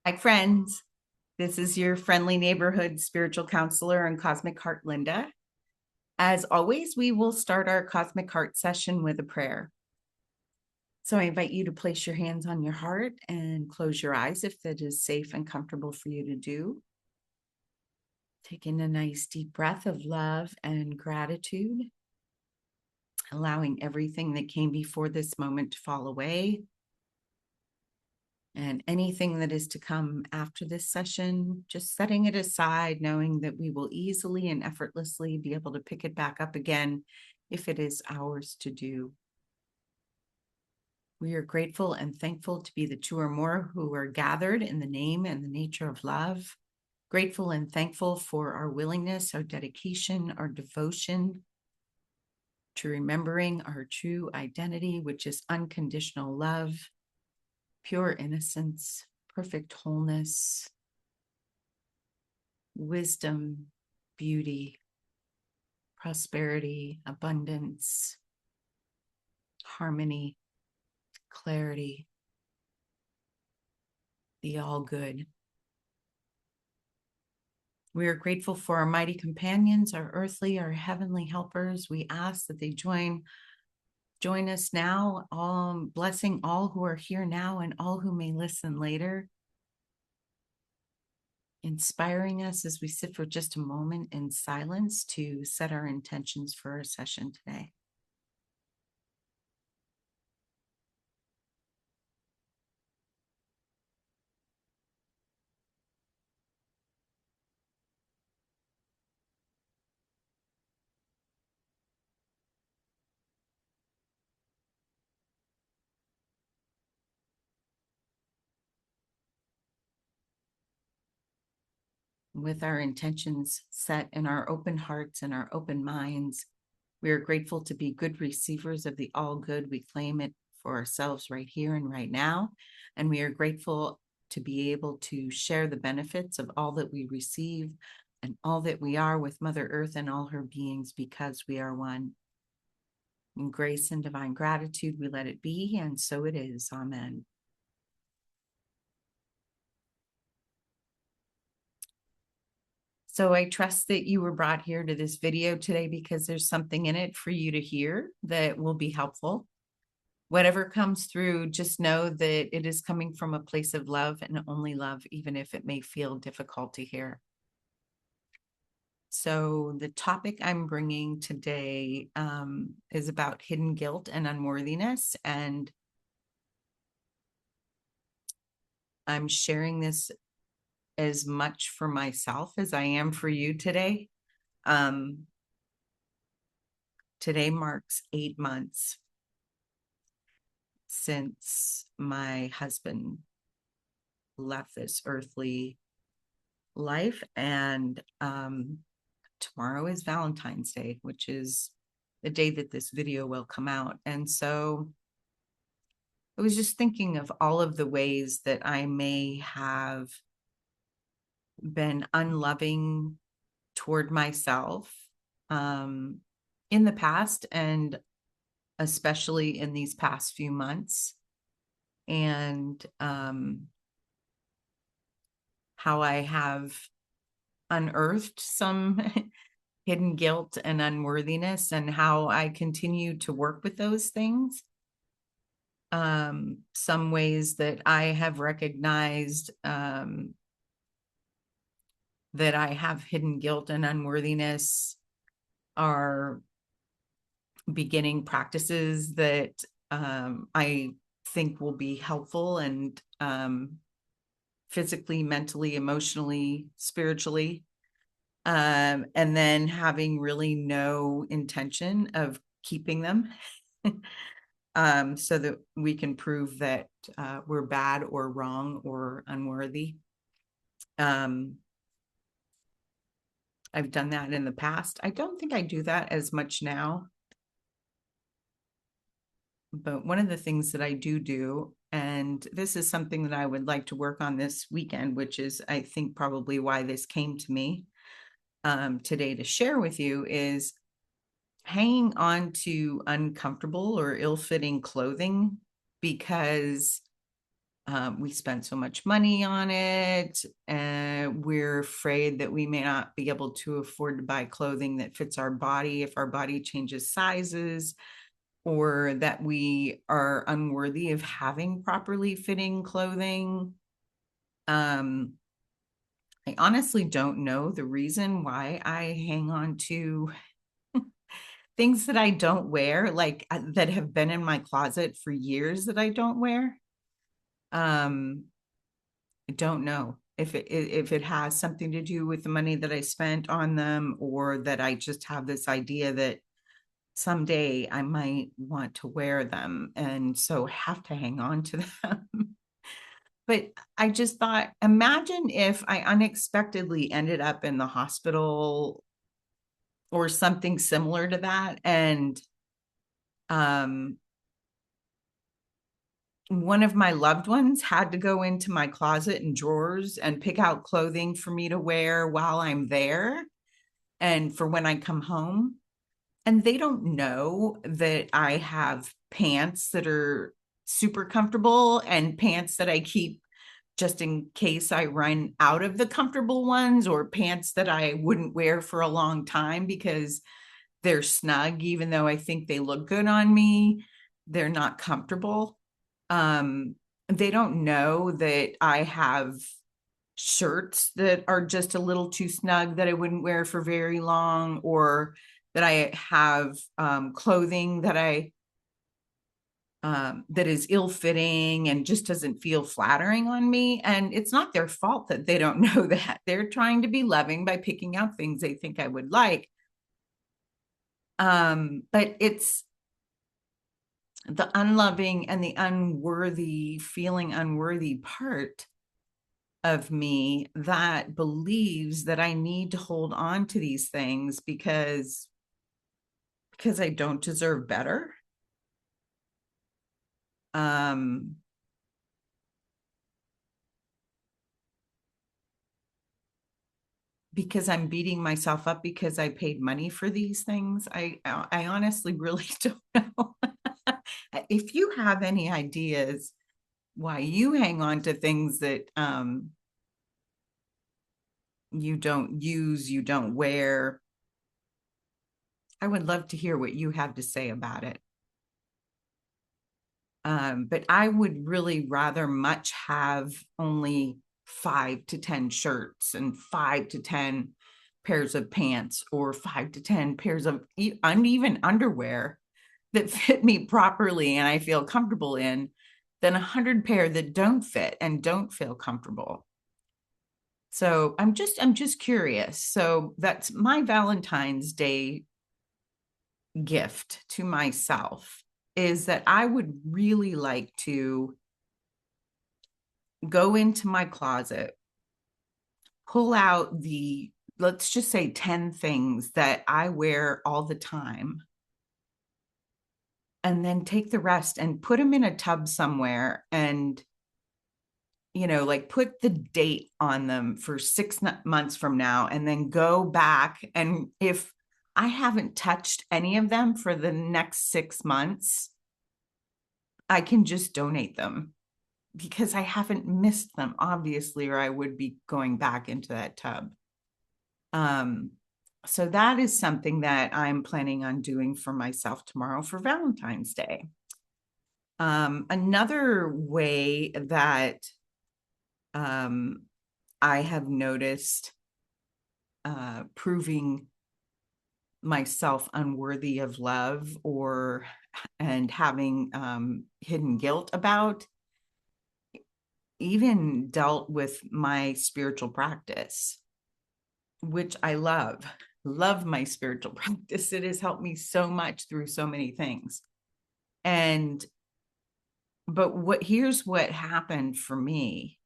Hi, friends. This is your friendly neighborhood spiritual counselor and cosmic heart, Linda. As always, we will start our cosmic heart session with a prayer. So I invite you to place your hands on your heart and close your eyes if that is safe and comfortable for you to do. Take in a nice deep breath of love and gratitude, allowing everything that came before this moment to fall away. And anything that is to come after this session, just setting it aside, knowing that we will easily and effortlessly be able to pick it back up again if it is ours to do. We are grateful and thankful to be the two or more who are gathered in the name and the nature of love. Grateful and thankful for our willingness, our dedication, our devotion to remembering our true identity, which is unconditional love, pure innocence, perfect wholeness, wisdom, beauty, prosperity, abundance, harmony, clarity, the all good. We are grateful for our mighty companions, our earthly, our heavenly helpers. We ask that they join us now, blessing all who are here now and all who may listen later, inspiring us as we sit for just a moment in silence to set our intentions for our session today. With our intentions set in our open hearts and our open minds, we are grateful to be good receivers of the all good. We claim it for ourselves right here and right now. And we are grateful to be able to share the benefits of all that we receive and all that we are with Mother Earth and all her beings, because we are one. In grace and divine gratitude, we let it be, and so it is. Amen. So I trust that you were brought here to this video today because there's something in it for you to hear that will be helpful. Whatever comes through, just know that it is coming from a place of love and only love, even if it may feel difficult to hear. So the topic I'm bringing today is about hidden guilt and unworthiness. And I'm sharing this as much for myself as I am for you today. Today marks 8 months since my husband left this earthly life, and tomorrow is Valentine's Day, which is the day that this video will come out. And so I was just thinking of all of the ways that I may have been unloving toward myself in the past, and especially in these past few months, and how I have unearthed some hidden guilt and unworthiness, and how I continue to work with those things. Some ways that I have recognized that I have hidden guilt and unworthiness are beginning practices that I think will be helpful and physically, mentally, emotionally, spiritually. And then having really no intention of keeping them so that we can prove that we're bad or wrong or unworthy. I've done that in the past. I don't think I do that as much now. But one of the things that I do, and this is something that I would like to work on this weekend, which is, I think, probably why this came to me today to share with you, is hanging on to uncomfortable or ill-fitting clothing, because We spent so much money on it, and we're afraid that we may not be able to afford to buy clothing that fits our body if our body changes sizes, or that we are unworthy of having properly fitting clothing. I honestly don't know the reason why I hang on to things that I don't wear, like that have been in my closet for years that I don't wear. I don't know if it has something to do with the money that I spent on them, or that I just have this idea that someday I might want to wear them and so have to hang on to them. But I just thought, imagine if I unexpectedly ended up in the hospital or something similar to that, and um one of my loved ones had to go into my closet and drawers and pick out clothing for me to wear while I'm there and for when I come home. And they don't know that I have pants that are super comfortable and pants that I keep just in case I run out of the comfortable ones, or pants that I wouldn't wear for a long time because they're snug, even though I think they look good on me. They're not comfortable. Um, they don't know that I have shirts that are just a little too snug that I wouldn't wear for very long, or that I have clothing that I that is ill-fitting and just doesn't feel flattering on me. And it's not their fault that they don't know that. They're trying to be loving by picking out things they think I would like. But it's the unloving and the unworthy, feeling unworthy part of me that believes that I need to hold on to these things because I don't deserve better. Um, because I'm beating myself up because I paid money for these things. I honestly really don't know. If you have any ideas why you hang on to things that you don't use, you don't wear, I would love to hear what you have to say about it. But I would really rather much have only 5 to 10 shirts and 5 to 10 pairs of pants, or 5 to 10 pairs of uneven underwear that fit me properly and I feel comfortable in, than 100 pair that don't fit and don't feel comfortable. So I'm just curious. So that's my Valentine's Day gift to myself, is that I would really like to go into my closet, pull out the, let's just say 10 things that I wear all the time, and then take the rest and put them in a tub somewhere, and like put the date on them for 6 months from now, and then go back, and if I haven't touched any of them for the next 6 months, I can just donate them, because I haven't missed them, obviously, or I would be going back into that tub. Um, so that is something that I'm planning on doing for myself tomorrow for Valentine's Day. Another way that um, I have noticed proving myself unworthy of love, or and having hidden guilt about, even dealt with my spiritual practice, which I love my spiritual practice. It has helped me so much through so many things. And but here's what happened for me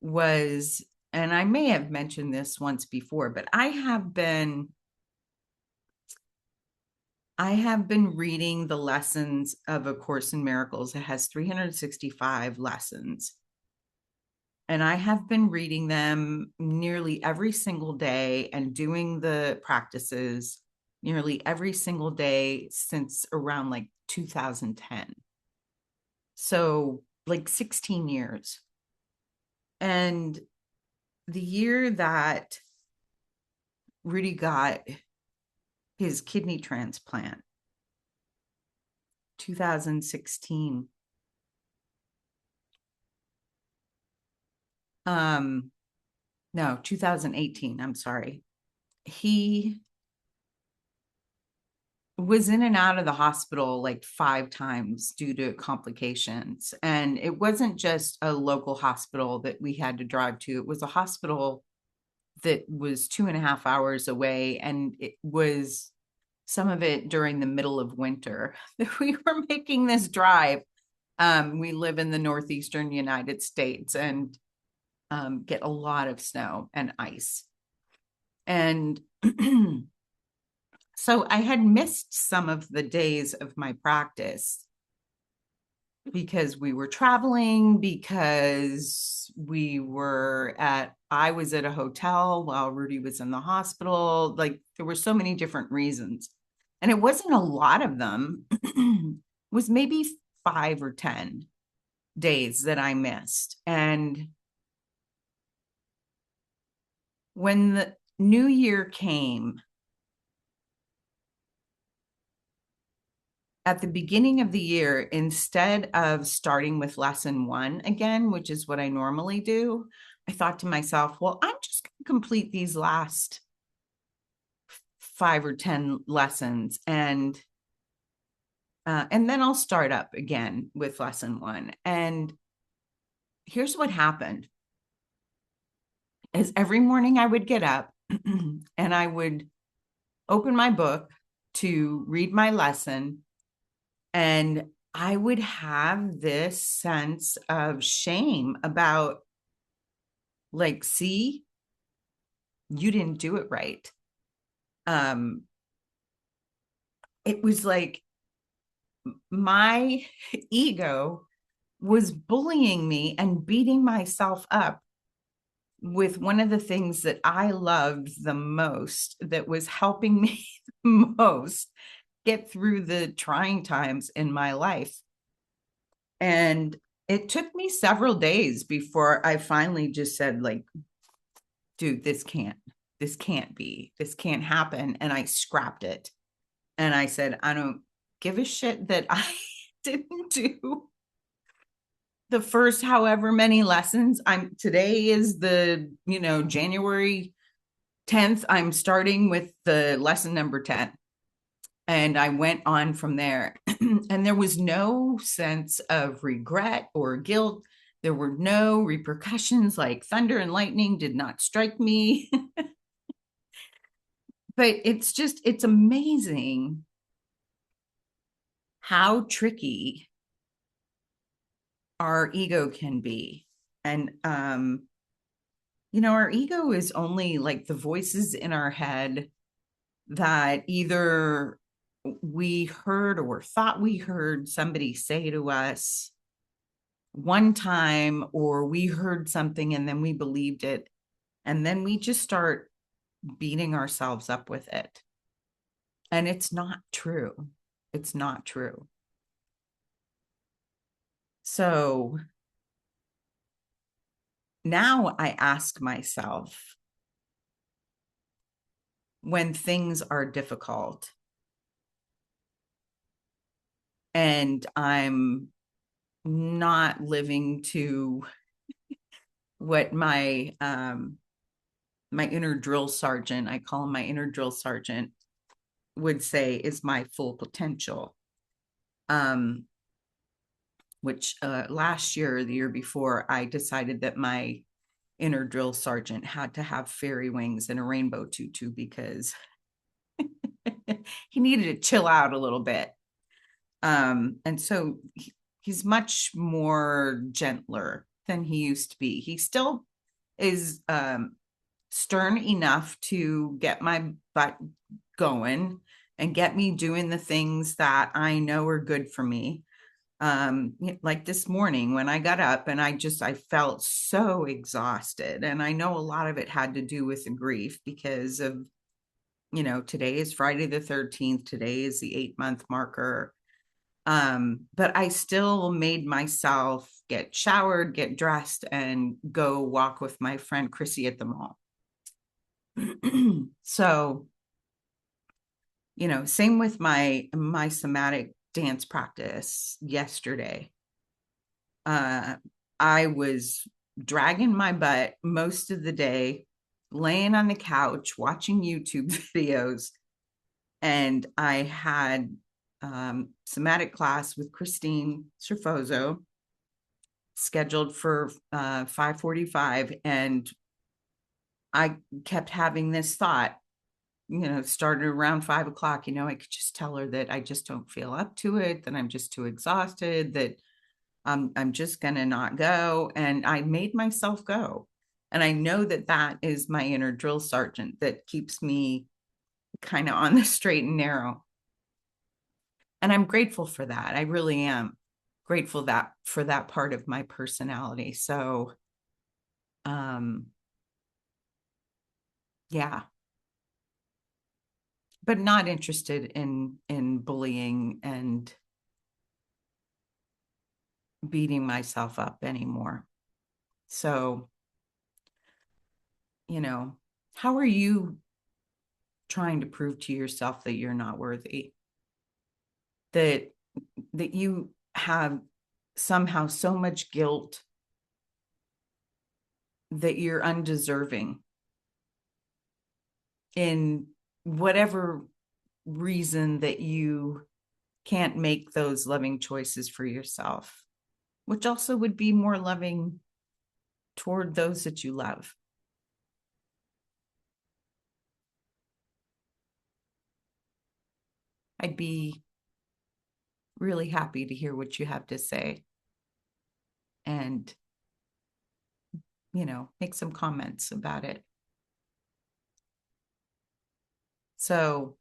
was, and I may have mentioned this once before, but I have been reading the lessons of A Course in Miracles. It has 365 lessons. And I have been reading them nearly every single day and doing the practices nearly every single day since around like 2010. So like 16 years. And the year that Rudy got his kidney transplant, 2016. No, 2018. I'm sorry. He was in and out of the hospital like 5 times due to complications. And it wasn't just a local hospital that we had to drive to, it was a hospital that was 2.5 hours away. And it was some of it during the middle of winter that we were making this drive. We live in the northeastern United States and get a lot of snow and ice. And so I had missed some of the days of my practice because we were traveling, because I was at a hotel while Rudy was in the hospital. Like there were so many different reasons. And it wasn't a lot of them. It was maybe 5 or 10 days that I missed. And when the new year came, at the beginning of the year, instead of starting with lesson 1 again, which is what I normally do, I thought to myself, well, I'm just going to complete these last 5 or 10 lessons and then I'll start up again with lesson 1. And here's what happened. Is every morning I would get up and I would open my book to read my lesson, and I would have this sense of shame about, like, see, you didn't do it right. It was like my ego was bullying me and beating myself up with one of the things that I loved the most, that was helping me the most get through the trying times in my life. And it took me several days before I finally just said, like, dude, this can't be, this can't happen. And I scrapped it. And I said, I don't give a shit that I didn't do the first however many lessons. Today is the, January 10th. I'm starting with the lesson number 10. And I went on from there. And there was no sense of regret or guilt. There were no repercussions, like thunder and lightning did not strike me. But it's amazing how tricky our ego can be. And, our ego is only like the voices in our head that either we heard or thought we heard somebody say to us one time, or we heard something and then we believed it. And then we just start beating ourselves up with it. And it's not true. It's not true. So now I ask myself, when things are difficult and I'm not living to what my inner drill sergeant, I call him my inner drill sergeant, would say is my full potential. Which last year, the year before, I decided that my inner drill sergeant had to have fairy wings and a rainbow tutu because he needed to chill out a little bit. And so he's much more gentler than he used to be. He still is stern enough to get my butt going and get me doing the things that I know are good for me. Like this morning when I got up and I felt so exhausted. And I know a lot of it had to do with the grief because of, today is Friday the 13th. Today is the 8-month marker. But I still made myself get showered, get dressed, and go walk with my friend Chrissy at the mall. So, same with my somatic dance practice yesterday. I was dragging my butt most of the day, laying on the couch, watching YouTube videos. And I had somatic class with Christine Serfozo scheduled for 5:45. And I kept having this thought, started around 5 o'clock, I could just tell her that I just don't feel up to it, that I'm just too exhausted, that I'm just going to not go. And I made myself go. And I know that that is my inner drill sergeant that keeps me kind of on the straight and narrow. And I'm grateful for that. I really am grateful for that part of my personality. So, yeah, but not interested in bullying and beating myself up anymore. So, how are you trying to prove to yourself that you're not worthy? That you have somehow so much guilt that you're undeserving in whatever reason that you can't make those loving choices for yourself, which also would be more loving toward those that you love. I'd be really happy to hear what you have to say and, make some comments about it. So,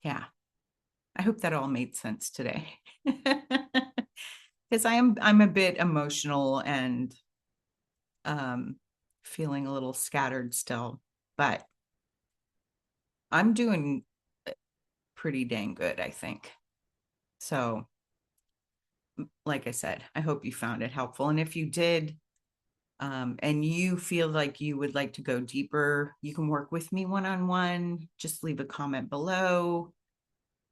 yeah, I hope that all made sense today. Because I'm a bit emotional and feeling a little scattered still, but I'm doing pretty dang good, I think. So, like I said, I hope you found it helpful. And if you did, and you feel like you would like to go deeper, you can work with me one-on-one. Just leave a comment below.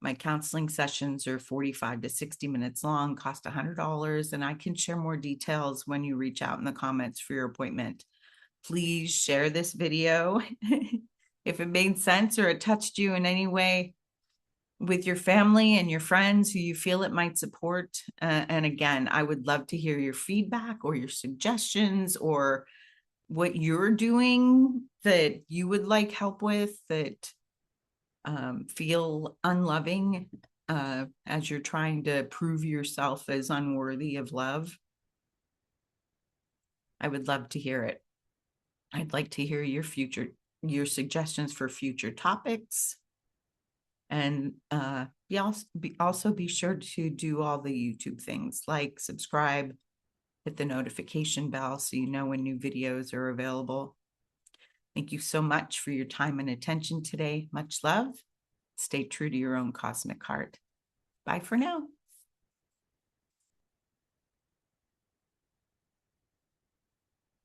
My counseling sessions are 45 to 60 minutes long, cost $100, and I can share more details when you reach out in the comments for your appointment. Please share this video if it made sense or it touched you in any way with your family and your friends who you feel it might support. And again, I would love to hear your feedback or your suggestions or what you're doing that you would like help with that feel unloving as you're trying to prove yourself as unworthy of love. I would love to hear it. I'd like to hear your suggestions for future topics. And also be sure to do all the YouTube things, like subscribe, hit the notification bell so you know when new videos are available. Thank you so much for your time and attention today. Much love. Stay true to your own cosmic heart. Bye for now.